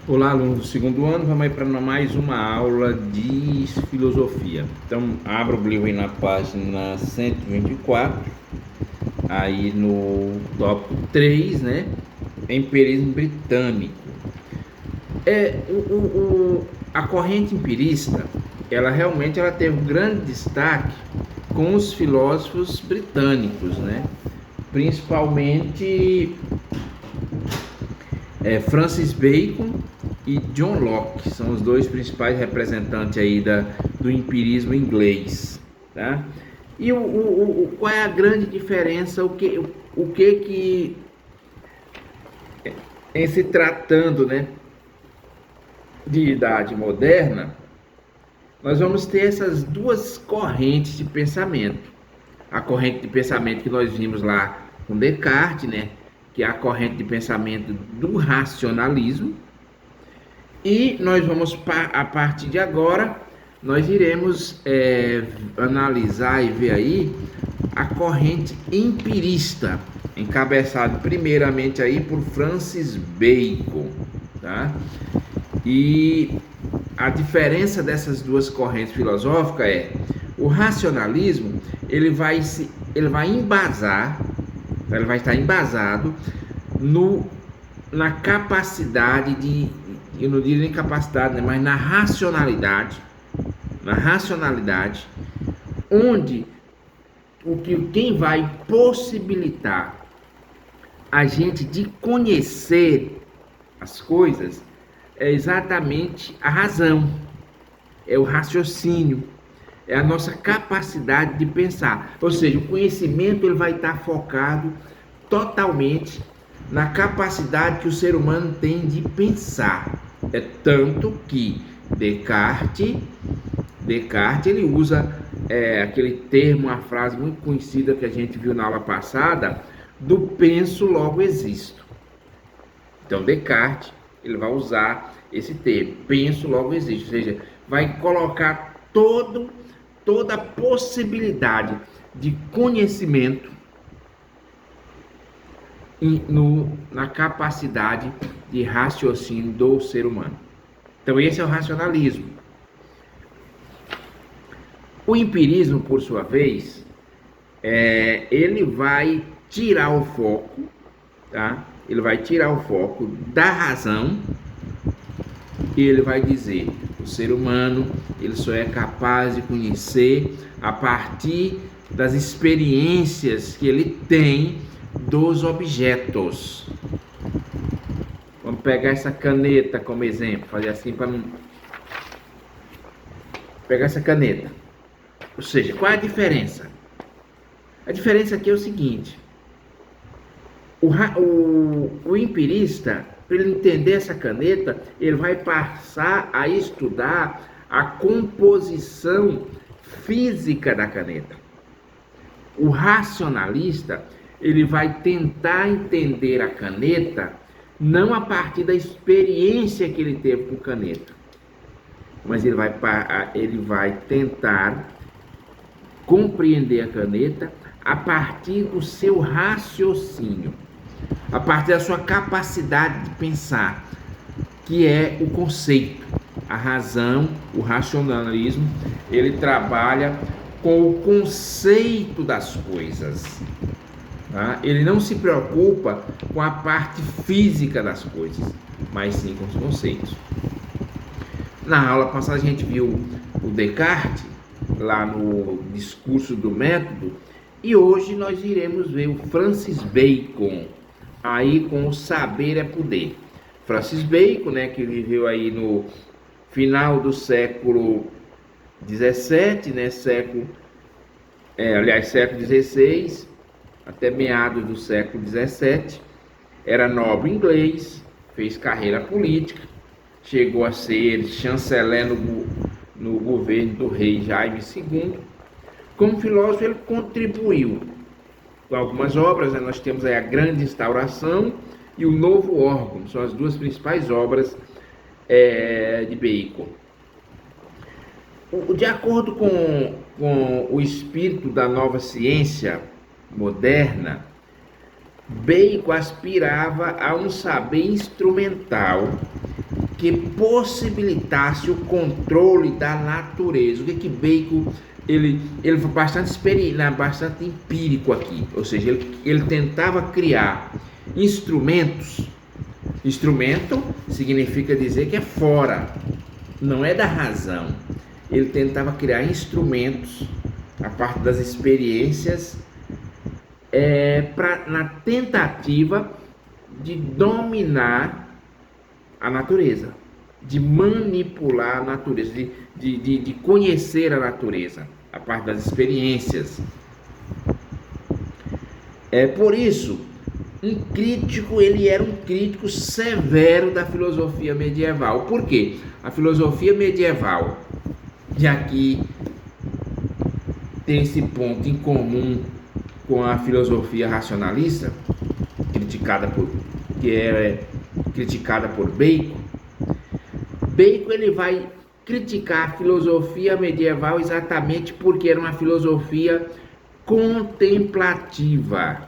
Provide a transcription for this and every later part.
Olá, alunos do segundo ano, vamos aí para mais uma aula de filosofia. Então, abra o livro aí na página 124, aí no tópico 3, né? Empirismo britânico. A corrente empirista, ela teve um grande destaque com os filósofos britânicos, né? Principalmente Francis Bacon e John Locke, são os dois principais representantes aí do empirismo inglês, tá? E qual é a grande diferença, que em se tratando, né, de idade moderna, nós vamos ter essas duas correntes de pensamento. A corrente de pensamento que nós vimos lá com Descartes, né, que é a corrente de pensamento do racionalismo. E nós vamos, a partir de agora, nós iremos analisar e ver aí a corrente empirista, encabeçado primeiramente aí por Francis Bacon, tá? E a diferença dessas duas correntes filosóficas é o racionalismo, ele vai embasar, ele vai estar embasado na capacidade eu não diria nem capacidade, né, mas na racionalidade, onde quem vai possibilitar a gente de conhecer as coisas é exatamente a razão, é o raciocínio, é a nossa capacidade de pensar. Ou seja, o conhecimento ele vai estar focado totalmente na capacidade que o ser humano tem de pensar. É tanto que Descartes ele usa aquele termo, uma frase muito conhecida que a gente viu na aula passada, do penso logo existo. Então Descartes ele vai usar esse termo, penso logo existo, ou seja, vai colocar toda a possibilidade de conhecimento na capacidade de raciocínio do ser humano. Então esse é o racionalismo. O empirismo, por sua vez, ele vai tirar o foco, tá? Ele vai tirar o foco da razão e ele vai dizer: o ser humano ele só é capaz de conhecer a partir das experiências que ele tem dos objetos. Vamos pegar essa caneta como exemplo, fazer assim para não pegar essa caneta. Ou seja, qual é a diferença? A diferença aqui é o seguinte: o empirista, para ele entender essa caneta, ele vai passar a estudar a composição física da caneta. O racionalista, ele vai tentar entender a caneta não a partir da experiência que ele teve com caneta, mas ele vai tentar compreender a caneta a partir do seu raciocínio, a partir da sua capacidade de pensar, que é o conceito. A razão, o racionalismo, ele trabalha com o conceito das coisas. Tá? Ele não se preocupa com a parte física das coisas, mas sim com os conceitos. Na aula passada a gente viu o Descartes, lá no discurso do método, e hoje nós iremos ver o Francis Bacon, aí com o saber é poder. Francis Bacon, né, que viveu aí no final do século XVII, né, século XVI, até meados do século XVII, era nobre inglês, fez carreira política, chegou a ser chanceler no governo do rei Jaime II. Como filósofo, ele contribuiu com algumas obras, né? Nós temos aí a Grande Instauração e o Novo Órgão, são as duas principais obras de Bacon. De acordo com o espírito da nova ciência moderna, Bacon aspirava a um saber instrumental que possibilitasse o controle da natureza. O que Bacon ele foi bastante empírico aqui, ou seja, ele tentava criar instrumentos. Instrumento significa dizer que é fora, não é da razão. Ele tentava criar instrumentos a partir das experiências na tentativa de dominar a natureza, de manipular a natureza, de conhecer a natureza a partir das experiências. Por isso, ele era um crítico severo da filosofia medieval. Por quê? A filosofia medieval, e aqui tem esse ponto em comum com a filosofia racionalista, que é criticada por Bacon. Bacon ele vai criticar a filosofia medieval exatamente porque era uma filosofia contemplativa.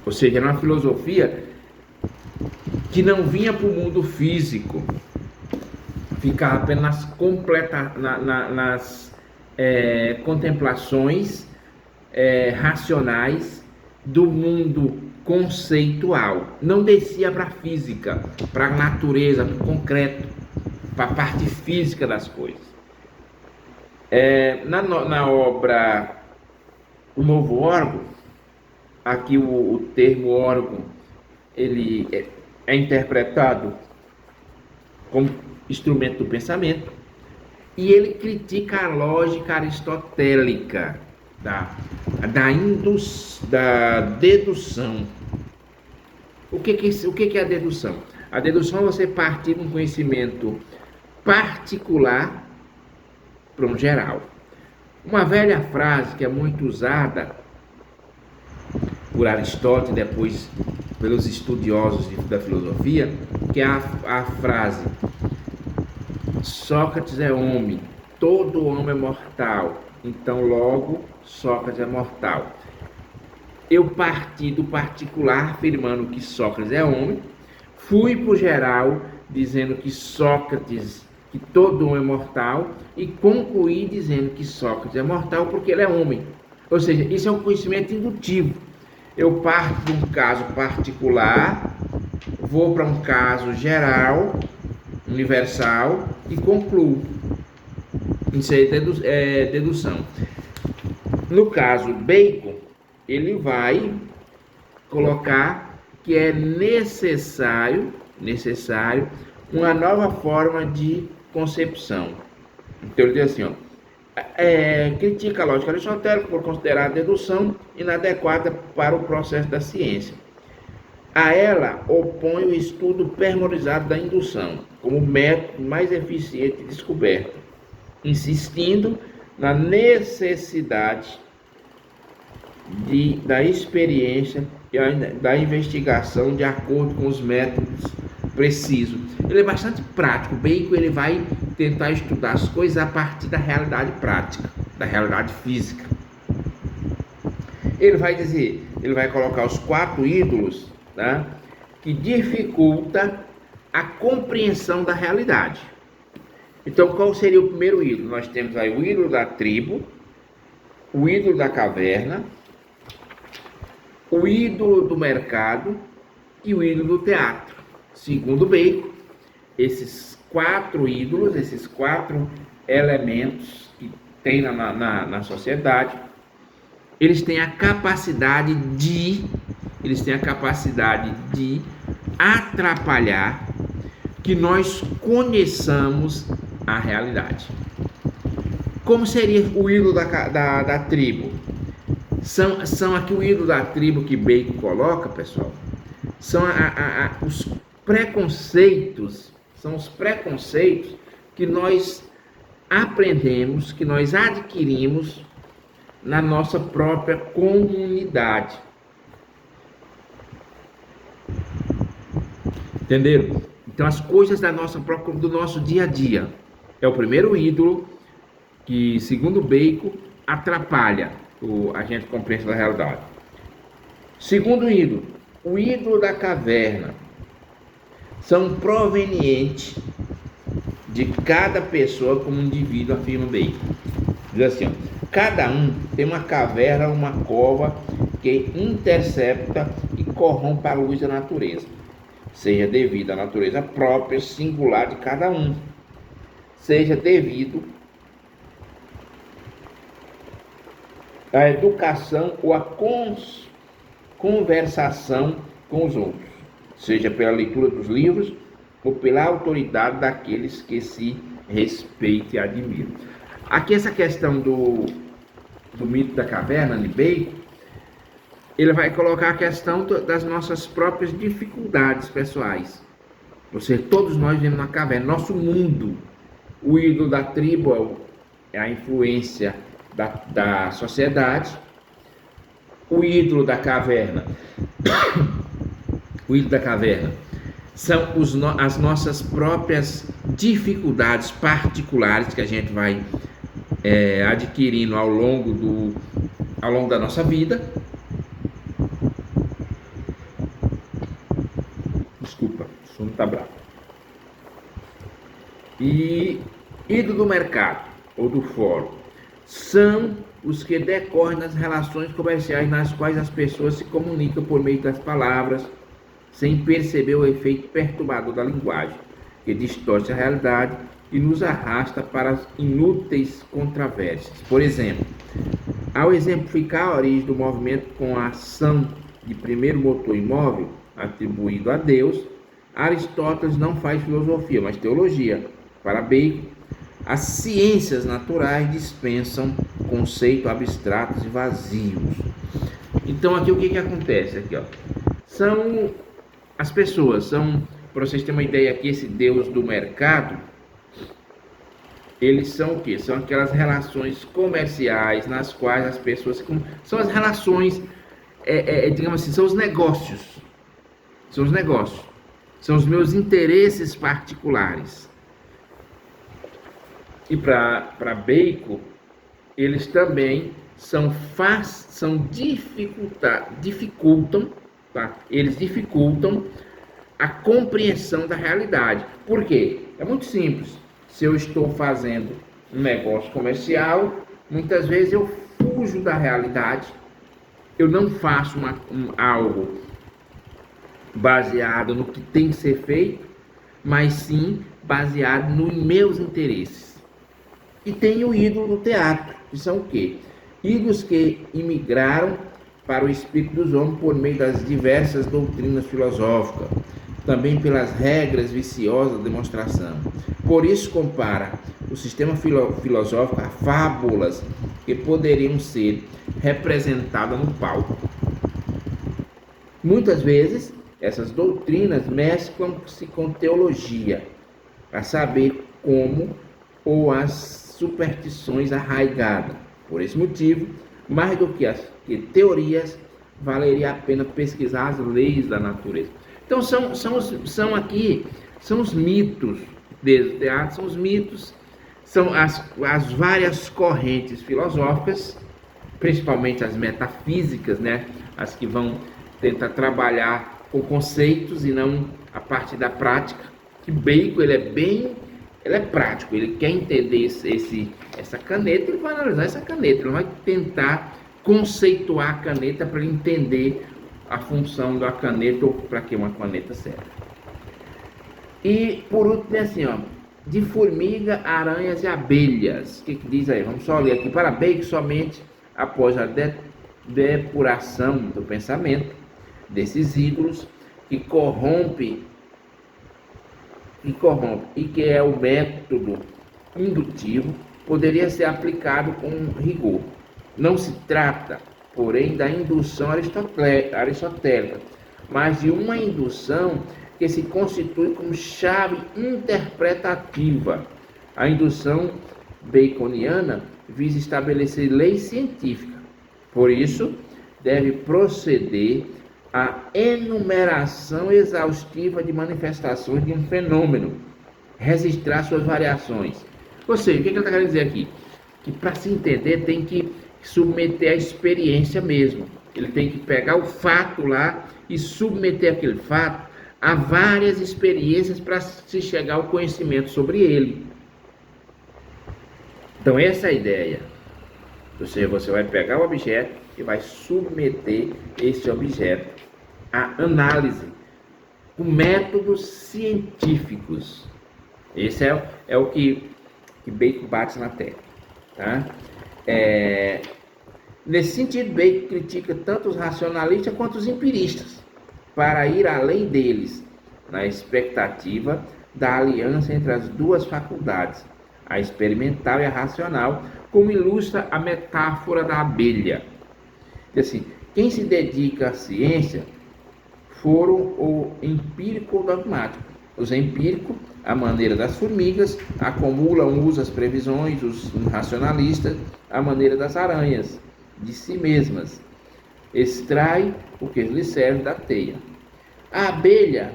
Ou seja, era uma filosofia que não vinha para o mundo físico, ficava apenas nas contemplações racionais do mundo conceitual. Não descia para a física, para a natureza, para o concreto, para a parte física das coisas. Na obra O Novo Órgão, aqui o termo órgão ele é interpretado como instrumento do pensamento, e ele critica a lógica aristotélica da dedução. O que é a dedução? A dedução é você partir de um conhecimento particular para um geral. Uma velha frase que é muito usada por Aristóteles e depois pelos estudiosos da filosofia, que é a frase: Sócrates é homem, todo homem é mortal, então logo Sócrates é mortal. Eu parti do particular afirmando que Sócrates é homem, fui para o geral dizendo que todo homem é mortal, e concluí dizendo que Sócrates é mortal porque ele é homem. Ou seja, isso é um conhecimento indutivo. Eu parto de um caso particular, vou para um caso geral, universal, e concluo. Isso aí é dedução. No caso Bacon, ele vai colocar que é necessário uma nova forma de concepção. Então ele diz assim, critica a lógica aristotélica por considerar a dedução inadequada para o processo da ciência. A ela opõe o estudo pormenorizado da indução como método mais eficiente de descoberta, insistindo na necessidade da experiência e da investigação de acordo com os métodos precisos. Ele é bastante prático. Bacon ele vai tentar estudar as coisas a partir da realidade prática, da realidade física. Ele vai colocar os 4 ídolos, tá, que dificulta a compreensão da realidade. Então, qual seria o primeiro ídolo? Nós temos aí o ídolo da tribo, o ídolo da caverna, o ídolo do mercado e o ídolo do teatro. Segundo Bacon, esses 4 ídolos, esses 4 elementos que tem na sociedade, eles têm a capacidade de atrapalhar que nós conheçamos a realidade. Como seria o ídolo da tribo? São aqui o ídolo da tribo que Bacon coloca, pessoal, são os preconceitos, que nós aprendemos, que nós adquirimos na nossa própria comunidade. Entenderam? Então, as coisas do nosso dia a dia. É o primeiro ídolo que, segundo Bacon, atrapalha a gente compreensão da realidade. Segundo ídolo, o ídolo da caverna. são provenientes de cada pessoa como indivíduo, afirma Bacon. Diz assim, ó, cada um tem uma caverna, uma cova que intercepta e corrompe a luz da natureza, seja devido à natureza própria, singular de cada um, seja devido à educação ou à conversação com os outros, seja pela leitura dos livros ou pela autoridade daqueles que se respeitam e admiram. Aqui essa questão do mito da caverna de Bacon, ele vai colocar a questão das nossas próprias dificuldades pessoais. Ou seja, todos nós vivemos na caverna, nosso mundo. O ídolo da tribo é a influência da sociedade. O ídolo da caverna, o ídolo da caverna são as nossas próprias dificuldades particulares que a gente vai adquirindo ao longo da nossa vida. Desculpa, o som está bravo. E ídolo do mercado ou do fórum são os que decorrem das relações comerciais nas quais as pessoas se comunicam por meio das palavras, sem perceber o efeito perturbador da linguagem, que distorce a realidade e nos arrasta para as inúteis controvérsias. Por exemplo, ao exemplificar a origem do movimento com a ação de primeiro motor imóvel atribuído a Deus, Aristóteles não faz filosofia, mas teologia. Para Bacon, as ciências naturais dispensam conceitos abstratos e vazios. Então aqui o que acontece? Aqui, ó, são as pessoas, para vocês terem uma ideia aqui, esse Deus do mercado, eles são o quê? São aquelas relações comerciais nas quais as pessoas... São as relações, digamos assim, são os negócios. São os negócios. São os meus interesses particulares. E para Bacon, eles também dificultam, tá? Eles dificultam a compreensão da realidade. Por quê? É muito simples. Se eu estou fazendo um negócio comercial, muitas vezes eu fujo da realidade, eu não faço algo baseado no que tem que ser feito, mas sim baseado nos meus interesses. E tem o ídolo do teatro, que são o quê? Ídolos que imigraram para o espírito dos homens por meio das diversas doutrinas filosóficas, também pelas regras viciosas da demonstração. Por isso compara o sistema filosófico a fábulas que poderiam ser representadas no palco. Muitas vezes, essas doutrinas mesclam-se com teologia, a saber como ou as superstições arraigadas. Por esse motivo, mais do que teorias, valeria a pena pesquisar as leis da natureza. Então são os mitos do teatro, são os mitos, são as várias correntes filosóficas, principalmente as metafísicas, né? As que vão tentar trabalhar com conceitos e não a parte da prática. Que Bacon ele é prático, ele quer entender essa caneta, ele vai analisar essa caneta, ele vai tentar conceituar a caneta para ele entender a função da caneta ou para que uma caneta serve. E por último, assim, ó, de formiga, aranhas e abelhas. O que diz aí? Vamos só ler aqui. Para Bacon, somente após a depuração do pensamento desses ídolos que corrompe e que é o método indutivo, poderia ser aplicado com rigor. Não se trata, porém, da indução aristotélica, mas de uma indução que se constitui como chave interpretativa. A indução baconiana visa estabelecer lei científica. Por isso, deve proceder à enumeração exaustiva de manifestações de um fenômeno, registrar suas variações. Ou seja, o que ele está querendo dizer aqui? Que para se entender tem que submeter a experiência mesmo. Ele tem que pegar o fato lá e submeter aquele fato há várias experiências para se chegar ao conhecimento sobre ele. Então essa é a ideia. Ou seja, você vai pegar o objeto e vai submeter esse objeto à análise com métodos científicos. Esse é o que Bacon bate na tecla. Tá? Nesse sentido, Bacon critica tanto os racionalistas quanto os empiristas, para ir além deles, na expectativa da aliança entre as duas faculdades, a experimental e a racional, como ilustra a metáfora da abelha. Assim, quem se dedica à ciência foram o empírico ou dogmático. Os empíricos, à maneira das formigas, acumulam, usam as previsões, os racionalistas, à maneira das aranhas, de si mesmas. Extrai o que lhe serve da teia. A abelha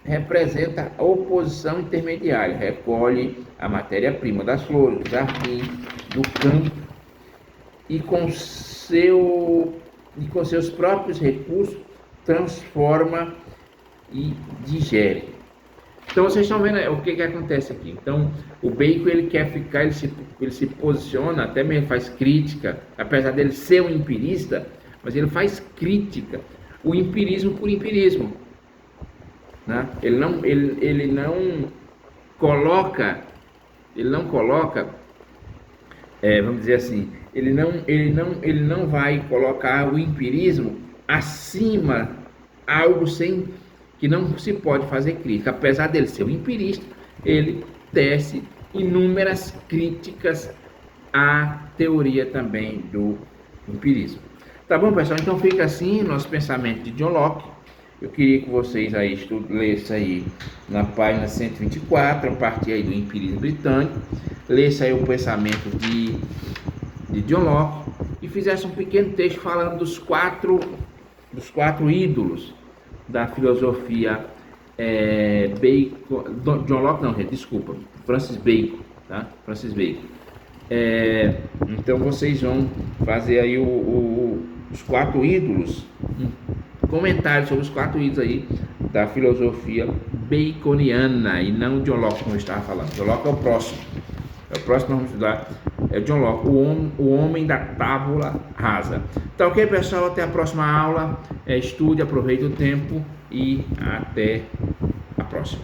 representa a oposição intermediária, recolhe a matéria-prima das flores, do jardim, do campo, e com seus próprios recursos transforma e digere. Então vocês estão vendo o que acontece aqui. Então o Bacon, ele quer ficar, ele se posiciona, até mesmo faz crítica, apesar dele ser um empirista, mas ele faz crítica, o empirismo por empirismo, né? Ele não coloca, vamos dizer assim, ele não vai colocar o empirismo acima, algo que não se pode fazer crítica. Apesar dele ser um empirista, ele tece inúmeras críticas à teoria também do empirismo. Tá bom, pessoal? Então fica assim nosso pensamento de John Locke. Eu queria que vocês aí lessem aí na página 124, a partir aí do empirismo britânico, lessem aí o pensamento de John Locke e fizessem um pequeno texto falando dos quatro ídolos da filosofia John Locke não, desculpa, Francis Bacon, tá? Francis Bacon. Então vocês vão fazer aí os quatro ídolos, comentários sobre os quatro ídolos aí da filosofia baconiana, e não John Locke, como eu estava falando. John Locke é o próximo que vamos estudar, é John Locke, o homem da tábula rasa. Tá ok, pessoal? Até a próxima aula. Estude, aproveite o tempo e até a próxima.